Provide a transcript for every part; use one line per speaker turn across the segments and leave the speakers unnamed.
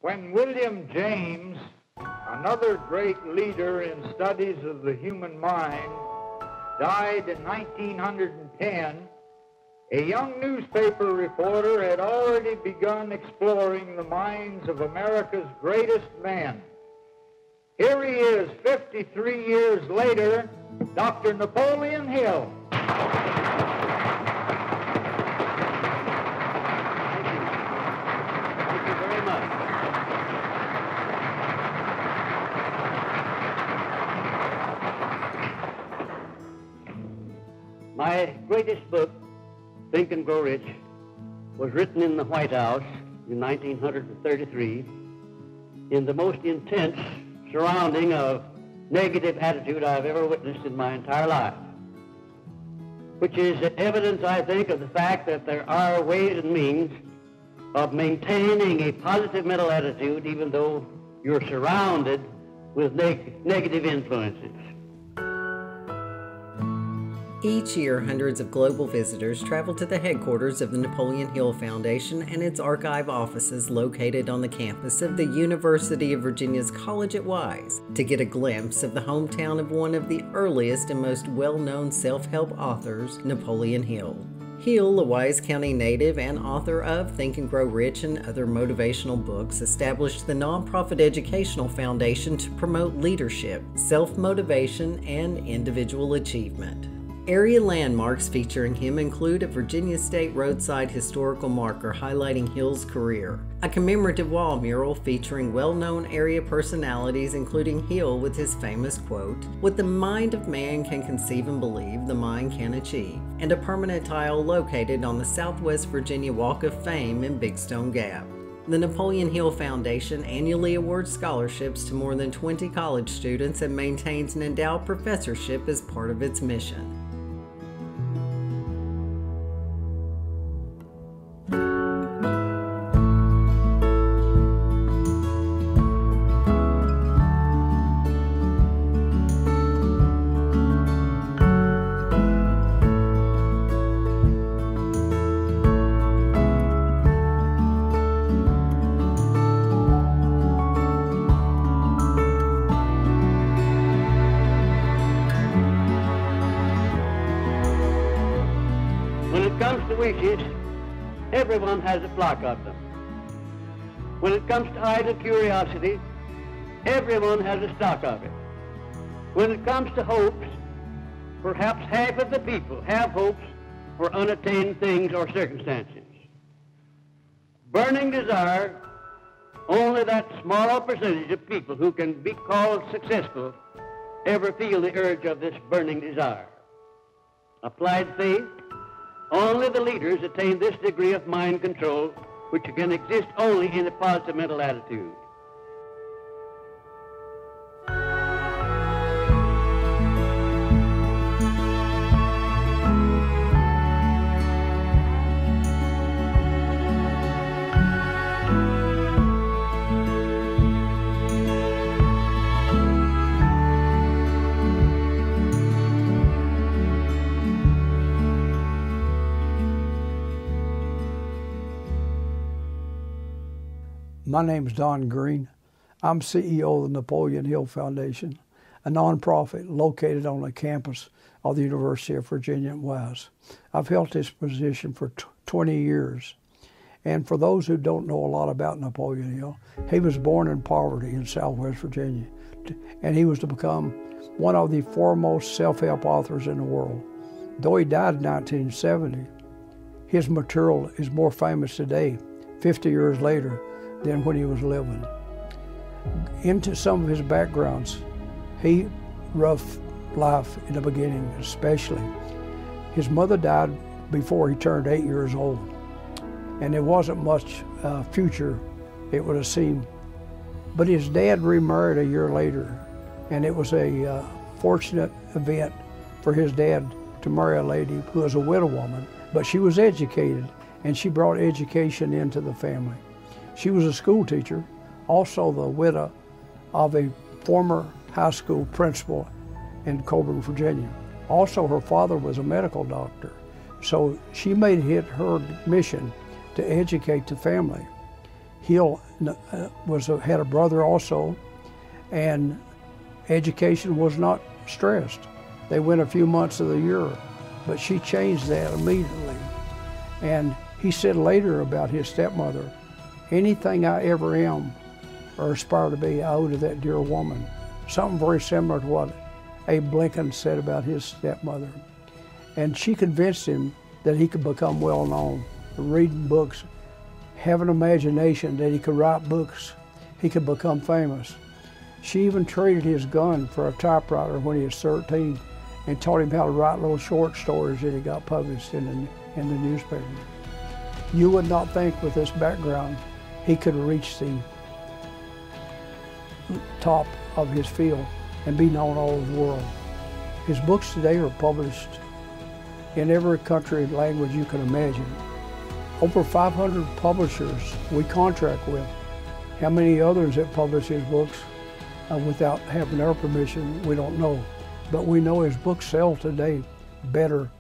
When William James, another great leader in studies of the human mind, died in 1910, a young newspaper reporter had already begun exploring the minds of America's greatest men. Here he is, 53 years later, Dr. Napoleon Hill.
Thank you very much. My greatest book, Think and Grow Rich, was written in the White House in 1933 in the most intense surrounding of negative attitude I've ever witnessed in my entire life, which is evidence, I think, of the fact that there are ways and means of maintaining a positive mental attitude even though you're surrounded with negative influences.
Each year, hundreds of global visitors travel to the headquarters of the Napoleon Hill Foundation and its archive offices located on the campus of the University of Virginia's College at Wise to get a glimpse of the hometown of one of the earliest and most well-known self-help authors, Napoleon Hill. Hill, a Wise County native and author of Think and Grow Rich and other motivational books, established the nonprofit educational foundation to promote leadership, self-motivation, and individual achievement. Area landmarks featuring him include a Virginia State roadside historical marker highlighting Hill's career, a commemorative wall mural featuring well-known area personalities including Hill with his famous quote, "What the mind of man can conceive and believe, the mind can achieve," and a permanent tile located on the Southwest Virginia Walk of Fame in Big Stone Gap. The Napoleon Hill Foundation annually awards scholarships to more than 20 college students and maintains an endowed professorship as part of its mission.
Wishes, everyone has a flock of them. When it comes to idle curiosity, everyone has a stock of it. When it comes to hopes, perhaps half of the people have hopes for unattained things or circumstances. Burning desire, only that small percentage of people who can be called successful ever feel the urge of this burning desire. Applied faith, only the leaders attain this degree of mind control, which can exist only in a positive mental attitude.
My name is Don Green. I'm CEO of the Napoleon Hill Foundation, a nonprofit located on the campus of the University of Virginia at Wise. I've held this position for 20 years. And for those who don't know a lot about Napoleon Hill, he was born in poverty in Southwest Virginia, and he was to become one of the foremost self-help authors in the world. Though he died in 1970, his material is more famous today, 50 years later, than when he was living. Into some of his backgrounds, he rough life in the beginning especially. His mother died before he turned 8 years old, and there wasn't much future, it would have seemed. But his dad remarried a year later, and it was a fortunate event for his dad to marry a lady who was a widow woman, but she was educated, and she brought education into the family. She was a school teacher, also the widow of a former high school principal in Coburn, Virginia. Also, her father was a medical doctor, so she made it her mission to educate the family. Hill had a brother also, and education was not stressed. They went a few months of the year, but she changed that immediately. And he said later about his stepmother, anything I ever am or aspire to be, I owe to that dear woman. Something very similar to what Abe Lincoln said about his stepmother. And she convinced him that he could become well known, reading books, have an imagination that he could write books, he could become famous. She even traded his gun for a typewriter when he was 13 and taught him how to write little short stories that he got published in the newspaper. You would not think with this background he could reach the top of his field and be known all over the world. His books today are published in every country and language you can imagine. Over 500 publishers we contract with. How many others that publish his books without having our permission, we don't know. But we know his books sell today better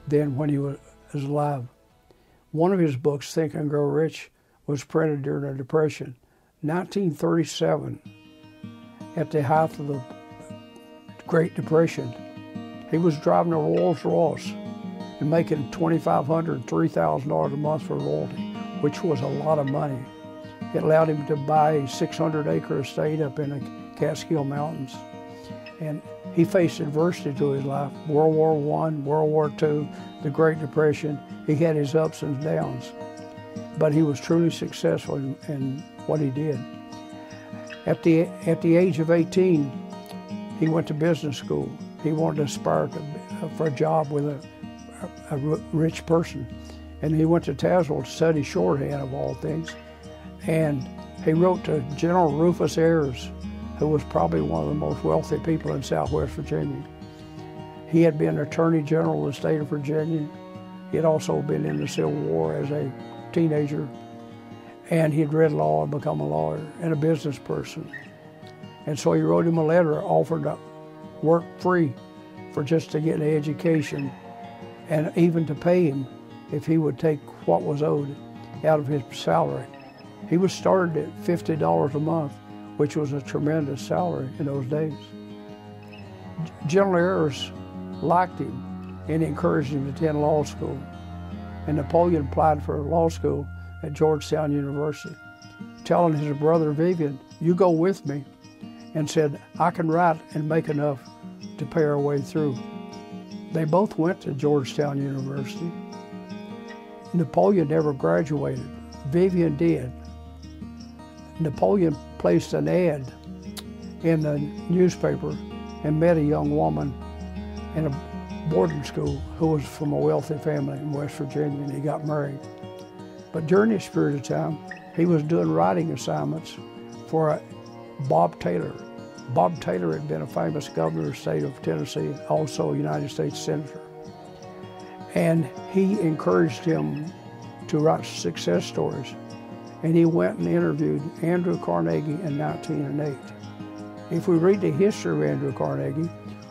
than when he was alive. One of his books, Think and Grow Rich, was printed during the Depression, 1937, at the height of the Great Depression. He was driving a Rolls Royce and making $2,500, $3,000 a month for royalty, which was a lot of money. It allowed him to buy a 600-acre estate up in the Catskill Mountains. And he faced adversity to his life, World War I, World War II, the Great Depression. He had his ups and downs, but he was truly successful in what he did. At the age of 18, he went to business school. He wanted to aspire for a job with a rich person. And he went to Tazewell to study shorthand, of all things. And he wrote to General Rufus Ayres, who was probably one of the most wealthy people in Southwest Virginia. He had been Attorney General of the state of Virginia. He had also been in the Civil War as a teenager. And he had read law and become a lawyer and a business person. And so he wrote him a letter, offered to work free for just to get an education and even to pay him if he would take what was owed out of his salary. He was started at $50 a month, which was a tremendous salary in those days. General Ayres liked him and encouraged him to attend law school. And Napoleon applied for law school at Georgetown University, telling his brother Vivian, you go with me, and said, I can write and make enough to pay our way through. They both went to Georgetown University. Napoleon never graduated. Vivian did. Napoleon placed an ad in the newspaper and met a young woman in a boarding school who was from a wealthy family in West Virginia, and he got married. But during this period of time, he was doing writing assignments for Bob Taylor. Bob Taylor had been a famous governor of the state of Tennessee, also a United States Senator. And he encouraged him to write success stories. And he went and interviewed Andrew Carnegie in 1908. If we read the history of Andrew Carnegie,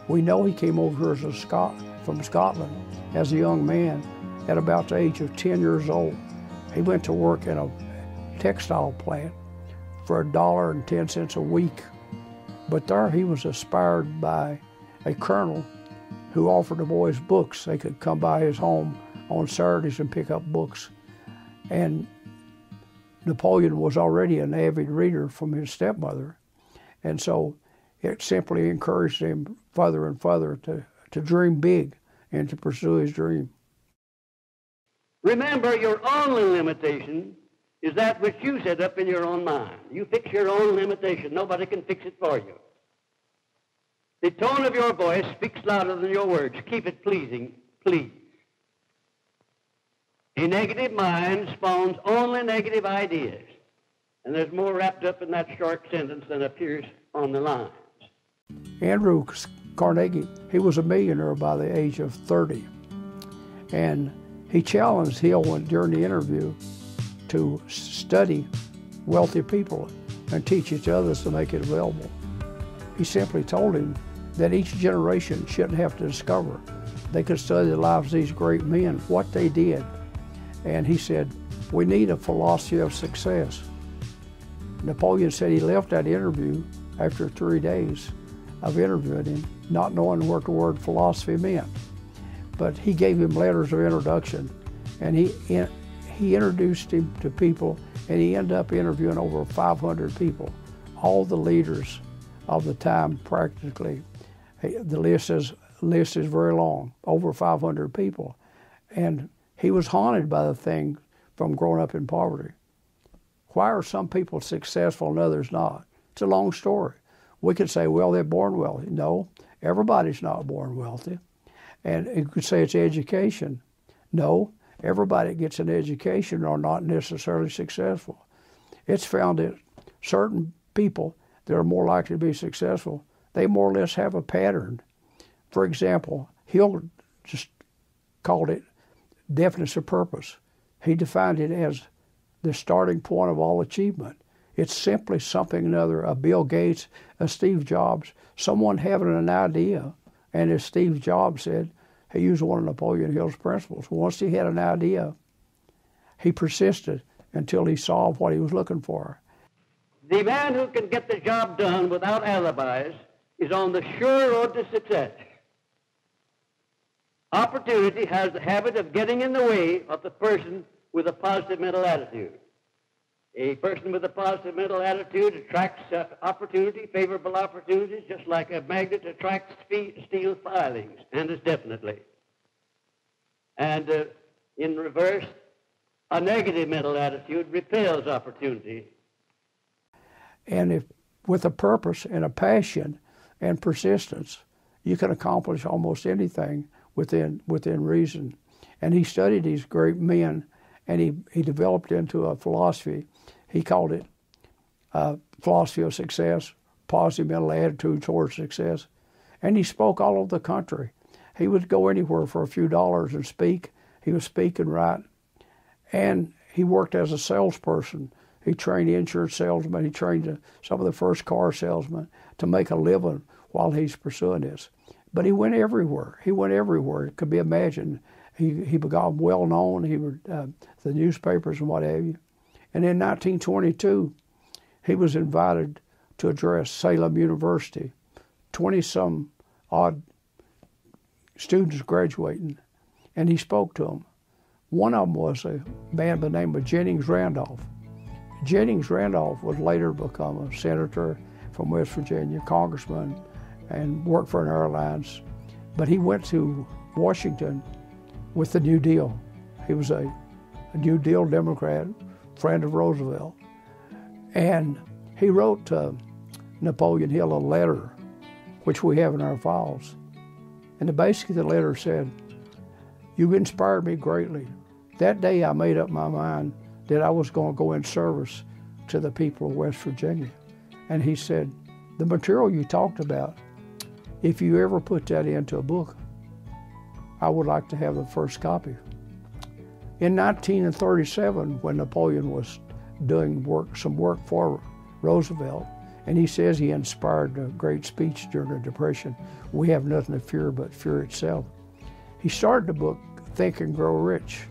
we know he came over here from Scotland as a young man at about the age of 10 years old. He went to work in a textile plant for $1.10 a week. But there he was inspired by a colonel who offered the boys books. They could come by his home on Saturdays and pick up books. And Napoleon was already an avid reader from his stepmother. And so it simply encouraged him further and further to dream big and to pursue his dream.
Remember, your only limitation is that which you set up in your own mind. You fix your own limitation. Nobody can fix it for you. The tone of your voice speaks louder than your words. Keep it pleasing, please. A negative mind spawns only negative ideas. And there's more wrapped up in that short sentence than appears on the lines.
Andrew Carnegie, he was a millionaire by the age of 30. And he challenged Hill during the interview to study wealthy people and teach each others to make it available. He simply told him that each generation shouldn't have to discover. They could study the lives of these great men, what they did. And he said, we need a philosophy of success. Napoleon said he left that interview after 3 days of interviewing him, not knowing what the word philosophy meant. But he gave him letters of introduction, and he introduced him to people, and he ended up interviewing over 500 people, all the leaders of the time practically. The list is very long, over 500 people. And he was haunted by the thing from growing up in poverty. Why are some people successful and others not? It's a long story. We could say, well, they're born wealthy. No, everybody's not born wealthy. And you could say it's education. No, everybody that gets an education are not necessarily successful. It's found that certain people that are more likely to be successful, they more or less have a pattern. For example, Hill just called it deafness of purpose. He defined it as the starting point of all achievement. It's simply something another, a Bill Gates, a Steve Jobs, someone having an idea. And as Steve Jobs said, he used one of Napoleon Hill's principles. Once he had an idea, he persisted until he solved what he was looking for.
The man who can get the job done without alibis is on the sure road to success. Opportunity has the habit of getting in the way of the person with a positive mental attitude. A person with a positive mental attitude attracts opportunity, favorable opportunities, just like a magnet attracts steel filings, and is definitely. And in reverse, a negative mental attitude repels opportunity.
And if with a purpose and a passion and persistence, you can accomplish almost anything within reason. And he studied these great men, and he developed into a philosophy. He called it philosophy of success, positive mental attitude towards success. And he spoke all over the country. He would go anywhere for a few dollars and speak. He would speak and write. And he worked as a salesperson. He trained insurance salesmen. He trained some of the first car salesmen to make a living while he's pursuing this. But he went everywhere. He went everywhere. It could be imagined. He became well known. He would the newspapers and what have you. And in 1922, he was invited to address Salem University. 20-some odd students graduating, and he spoke to them. One of them was a man by the name of Jennings Randolph. Jennings Randolph would later become a senator from West Virginia, congressman, and worked for an airlines. But he went to Washington with the New Deal. He was a New Deal Democrat, friend of Roosevelt. And he wrote Napoleon Hill a letter, which we have in our files. And basically the letter said, "You've inspired me greatly. That day I made up my mind that I was going to go in service to the people of West Virginia." And he said, "The material you talked about, if you ever put that into a book, I would like to have the first copy." In 1937, when Napoleon was doing some work for Roosevelt, and he says he inspired a great speech during the Depression, "We have nothing to fear but fear itself." He started the book, Think and Grow Rich,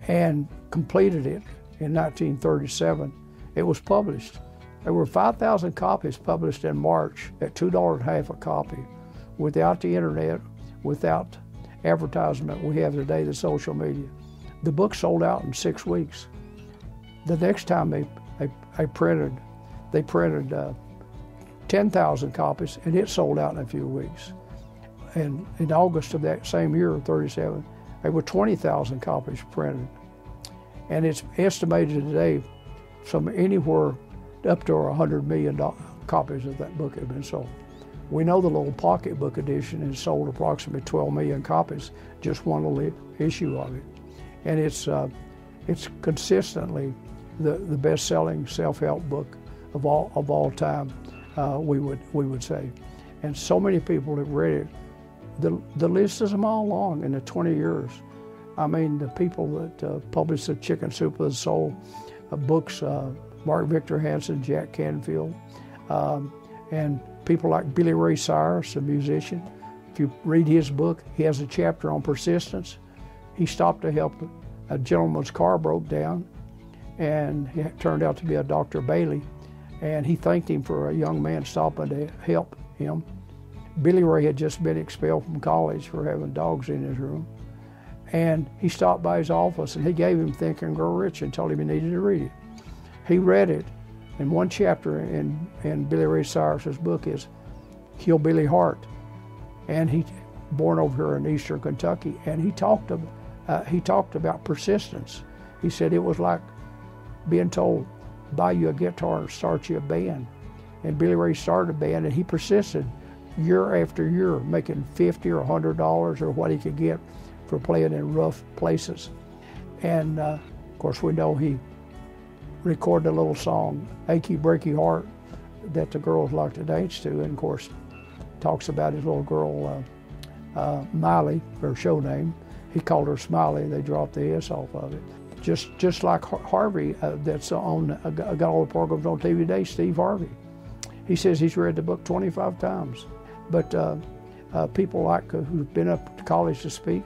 and completed it in 1937. It was published. There were 5,000 copies published in March at $2.50 a copy, without the internet, without advertisement we have today, the social media. The book sold out in 6 weeks. The next time they printed 10,000 copies, and it sold out in a few weeks. And in August of that same year, 37, there were 20,000 copies printed. And it's estimated today from anywhere up to 100 million copies of that book have been sold. We know the little pocketbook edition has sold approximately 12 million copies, just one little issue of it. And it's consistently the best-selling self-help book of all time, we would say. And so many people have read it. The list is a mile long in the 20 years. I mean, the people that published the Chicken Soup of the Soul books, Mark Victor Hansen, Jack Canfield, and people like Billy Ray Cyrus, a musician. If you read his book, he has a chapter on persistence. He stopped to help a gentleman's car broke down, and he turned out to be a Dr. Bailey, and he thanked him for a young man stopping to help him. Billy Ray had just been expelled from college for having dogs in his room, and he stopped by his office and he gave him Think and Grow Rich and told him he needed to read it. He read it, and one chapter in Billy Ray Cyrus's book is Hillbilly Heart, and he born over here in eastern Kentucky, and he talked about persistence. He said it was like being told, buy you a guitar and start you a band. And Billy Ray started a band, and he persisted year after year, making $50 or $100 or what he could get for playing in rough places. And of course, we know he recorded a little song, Achy Breaky Heart, that the girls like to dance to, and of course, talks about his little girl, Miley, her show name. He called her Smiley. They dropped the S off of it. Just like Harvey, that's on, got all the programs on TV today, Steve Harvey. He says he's read the book 25 times. But people like who've been up to college to speak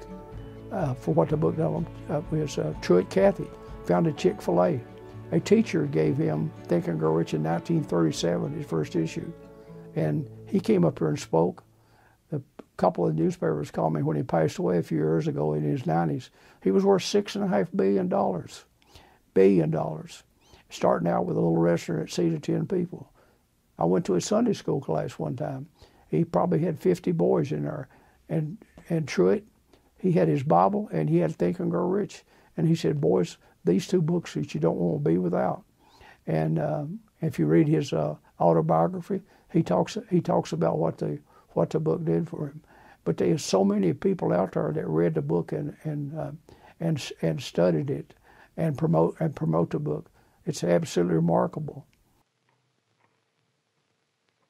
for what the book done was Truett Cathy, founded Chick-fil-A. A teacher gave him Think and Grow Rich in 1937, his first issue. And he came up here and spoke. A couple of newspapers called me when he passed away a few years ago in his 90s. He was worth $6.5 billion. Billion dollars. Starting out with a little restaurant that seated 10 people. I went to his Sunday school class one time. He probably had 50 boys in there. And Truett, he had his Bible and he had Think and Grow Rich. And he said, boys, these two books that you don't want to be without. And if you read his autobiography, he talks about what the book did for him. But there's so many people out there that read the book and studied it and promote the book. It's absolutely remarkable.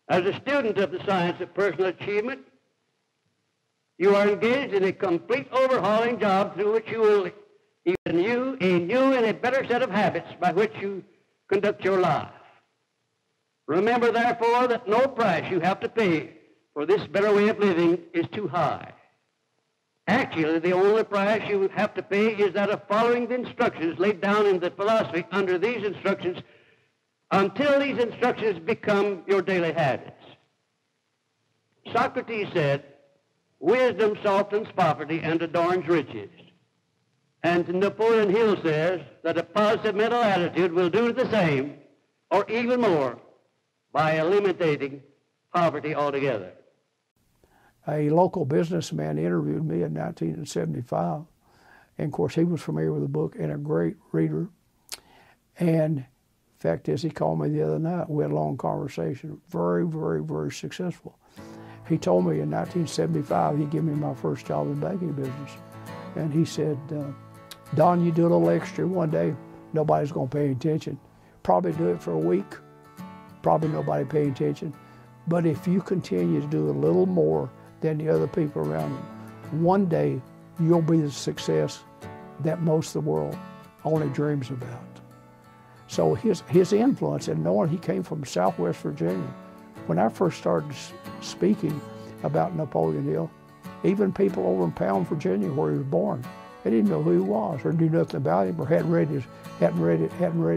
As a student of the science of personal achievement, you are engaged in a complete overhauling job through which you will a new and a better set of habits by which you conduct your life. Remember, therefore, that no price you have to pay for this better way of living is too high. Actually, the only price you have to pay is that of following the instructions laid down in the philosophy under these instructions until these instructions become your daily habits. Socrates said, wisdom softens poverty and adorns riches. And Napoleon Hill says that a positive mental attitude will do the same, or even more, by eliminating poverty altogether.
A local businessman interviewed me in 1975, and of course he was familiar with the book and a great reader. And fact is, he called me the other night. We had a long conversation. Very, very, very successful. He told me in 1975 he'd give me my first job in the banking business, and he said, Don, you do a little extra one day, nobody's going to pay attention. Probably do it for a week, probably nobody paying attention. But if you continue to do a little more than the other people around you, one day you'll be the success that most of the world only dreams about. So his influence, and knowing he came from Southwest Virginia, when I first started speaking about Napoleon Hill, even people over in Pound, Virginia, where he was born, they didn't know who he was or knew nothing about him or hadn't read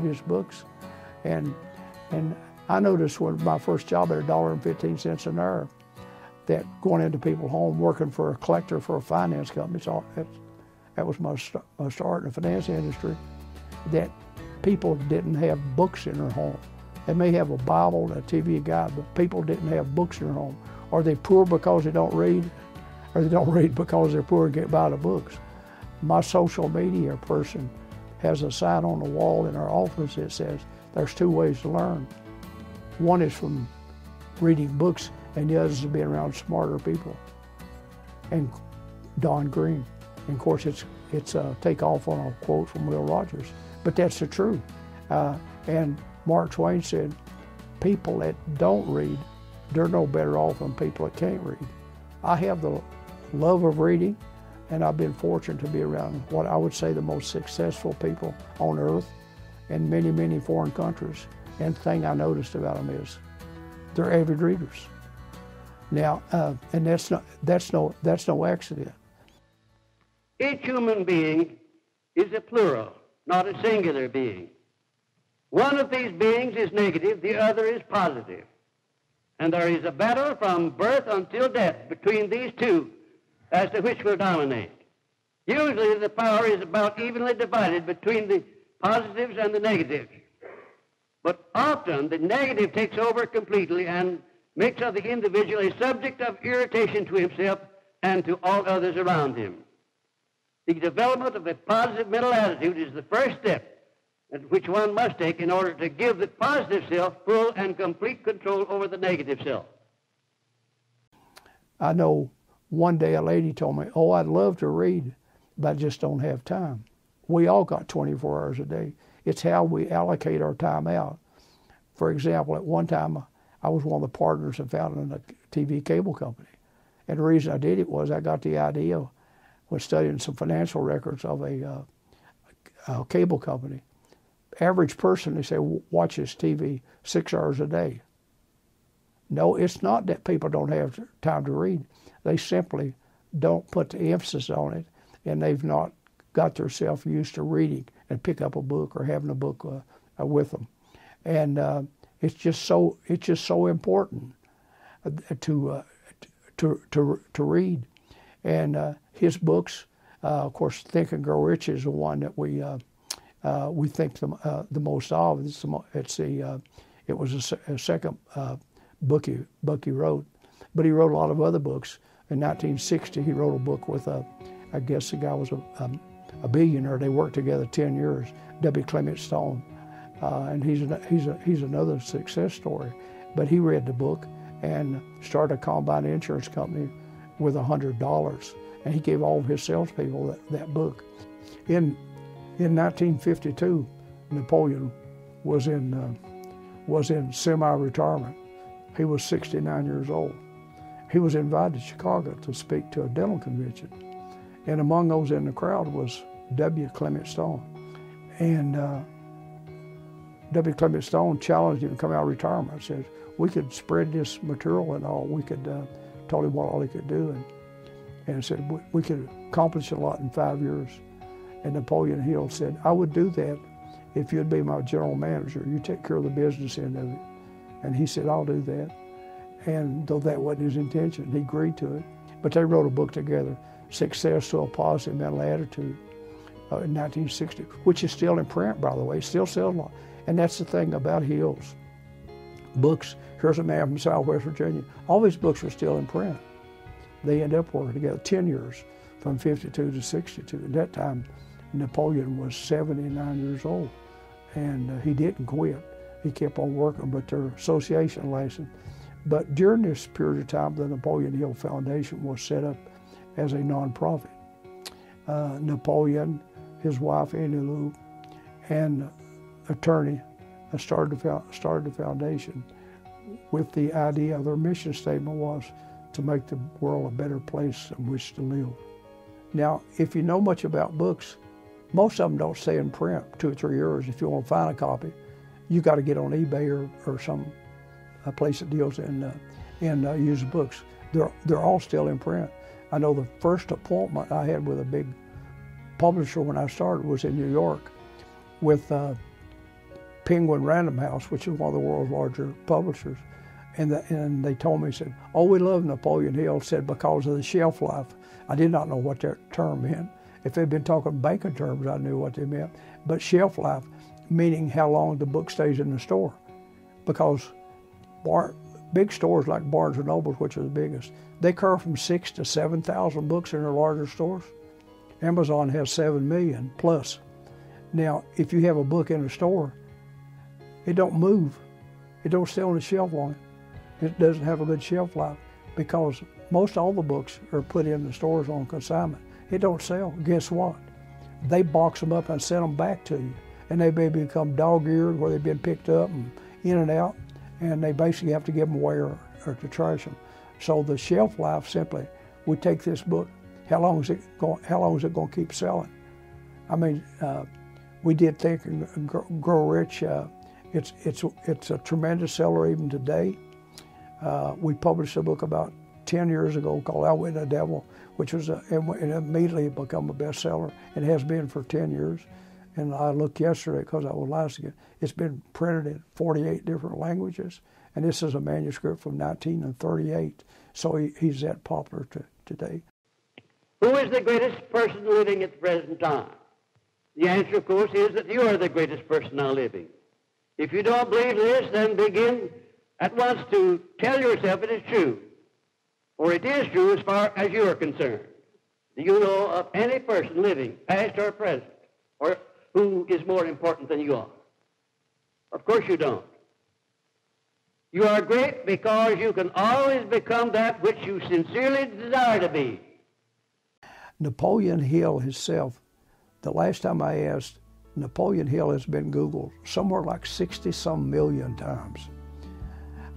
his books. And I noticed when my first job at $1.15 an hour, that going into people's home, working for a collector for a finance company, so that was my start in the finance industry, that people didn't have books in their home. They may have a Bible and a TV guide, but people didn't have books in their home. Are they poor because they don't read? Or they don't read because they're poor and can't buy the books? My social media person has a sign on the wall in our office that says there's two ways to learn. One is from reading books, and the other is being around smarter people. And Don Green. And of course, it's a takeoff on a quote from Will Rogers, but that's the truth. And Mark Twain said, people that don't read, they're no better off than people that can't read. I have the love of reading, and I've been fortunate to be around what I would say the most successful people on earth in many, many foreign countries. And the thing I noticed about them is they're avid readers. Now, and that's no accident.
Each human being is a plural, not a singular being. One of these beings is negative, the other is positive. And there is a battle from birth until death between these two as to which will dominate. Usually the power is about evenly divided between the positives and the negatives. But often the negative takes over completely and makes of the individual a subject of irritation to himself and to all others around him. The development of a positive mental attitude is the first step which one must take in order to give the positive self full and complete control over the negative self.
I know one day a lady told me, "Oh, I'd love to read, but I just don't have time." We all got 24 hours a day. It's how we allocate our time out. For example, at one time, I was one of the partners in founding a TV cable company. And the reason I did it was I got the idea when studying some financial records of a cable company. Average person, they say, watches TV 6 hours a day. No, it's not that people don't have time to read. They simply don't put the emphasis on it, and they've not got themselves used to reading and pick up a book or having a book with them. And it's just so important to read. And his books, of course, Think and Grow Rich is the one that we think the most of. It was a second book he wrote, but he wrote a lot of other books. In 1960, he wrote a book with I guess the guy was a billionaire. They worked together 10 years. W. Clement Stone, and he's another success story. But he read the book and started a combine insurance company with $100, and he gave all of his salespeople that book. In 1952, Napoleon was in semi-retirement. He was 69 years old. He was invited to Chicago to speak to a dental convention, and among those in the crowd was W. Clement Stone. And W. Clement Stone challenged him to come out of retirement. Said we could spread this material and all. We could told him what all he could do, and said we could accomplish a lot in 5 years. And Napoleon Hill said, "I would do that if you'd be my general manager. You take care of the business end of it." And he said, "I'll do that." And though that wasn't his intention, he agreed to it. But they wrote a book together, Success to a Positive Mental Attitude, in 1960, which is still in print, by the way. It still sells a lot. And that's the thing about Hill's books. Here's a man from Southwest Virginia. All these books are still in print. They end up working together 10 years, from 52 to 62. At that time, Napoleon was 79 years old, and he didn't quit. He kept on working, but their association lasted. But during this period of time, the Napoleon Hill Foundation was set up as a nonprofit. Napoleon, his wife Annie Lou, and attorney started the foundation with the idea. Their mission statement was to make the world a better place in which to live. Now, if you know much about books, most of them don't stay in print 2 or 3 years. If you want to find a copy, you got to get on eBay or some a place that deals in used books. They're all still in print. I know the first appointment I had with a big publisher when I started was in New York with Penguin Random House, which is one of the world's larger publishers. And they told me, said, "Oh, we love Napoleon Hill," said, because of the shelf life. I did not know what that term meant. If they'd been talking banking terms, I knew what they meant. But shelf life, meaning how long the book stays in the store. Because big stores like Barnes & Noble, which are the biggest, they carry from 6,000 to 7,000 books in their larger stores. Amazon has 7 million plus. Now, if you have a book in a store, it don't move. It don't stay on the shelf long. It doesn't have a good shelf life because most all the books are put in the stores on consignment. It don't sell. Guess what? They box them up and send them back to you. And they may become dog-eared where they've been picked up and in and out, and they basically have to give them away or to trash them. So the shelf life simply, we take this book, how long is it going to keep selling? I mean, we did Think and Grow Rich. It's a tremendous seller even today. We published a book about 10 years ago called Outwitting the Devil, which was it immediately become a bestseller. It has been for 10 years. And I looked yesterday because I was last again. It's been printed in 48 different languages, and this is a manuscript from 1938. So he's that popular today.
Who is the greatest person living at the present time? The answer, of course, is that you are the greatest person now living. If you don't believe this, then begin at once to tell yourself it is true, or it is true as far as you are concerned. Do you know of any person living, past or present, or who is more important than you are? Of course you don't. You are great because you can always become that which you sincerely desire to be.
Napoleon Hill himself, the last time I asked, Napoleon Hill has been Googled somewhere like 60-some million times.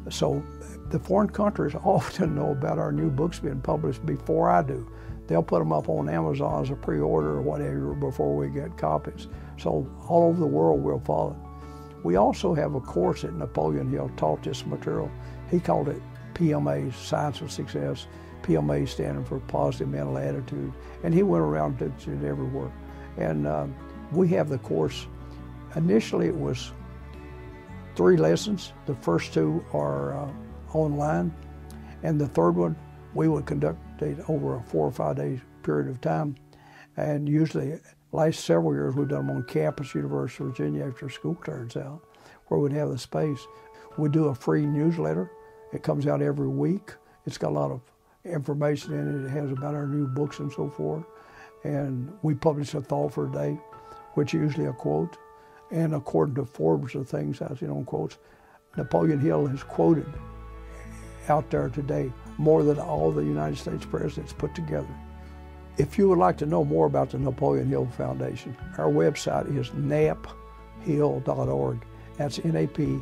So the foreign countries often know about our new books being published before I do. They'll put them up on Amazon as a pre-order or whatever before we get copies. So all over the world will follow. We also have a course at Napoleon Hill taught this material. He called it PMA, Science of Success, PMA standing for Positive Mental Attitude. And he went around to it everywhere. And we have the course. Initially it was 3 lessons. The first 2 are online. And the third one, we would conduct it over a 4 or 5 day period of time. And usually, last several years, we've done them on campus, University of Virginia, after school turns out, where we'd have the space. We do a free newsletter. It comes out every week. It's got a lot of information in it. It has about our new books and so forth. And we publish a thought for a day, which is usually a quote. And according to Forbes, the things I see on quotes, Napoleon Hill is quoted out there today more than all the United States presidents put together. If you would like to know more about the Napoleon Hill Foundation, our website is naphill.org. That's NAPHILL.org.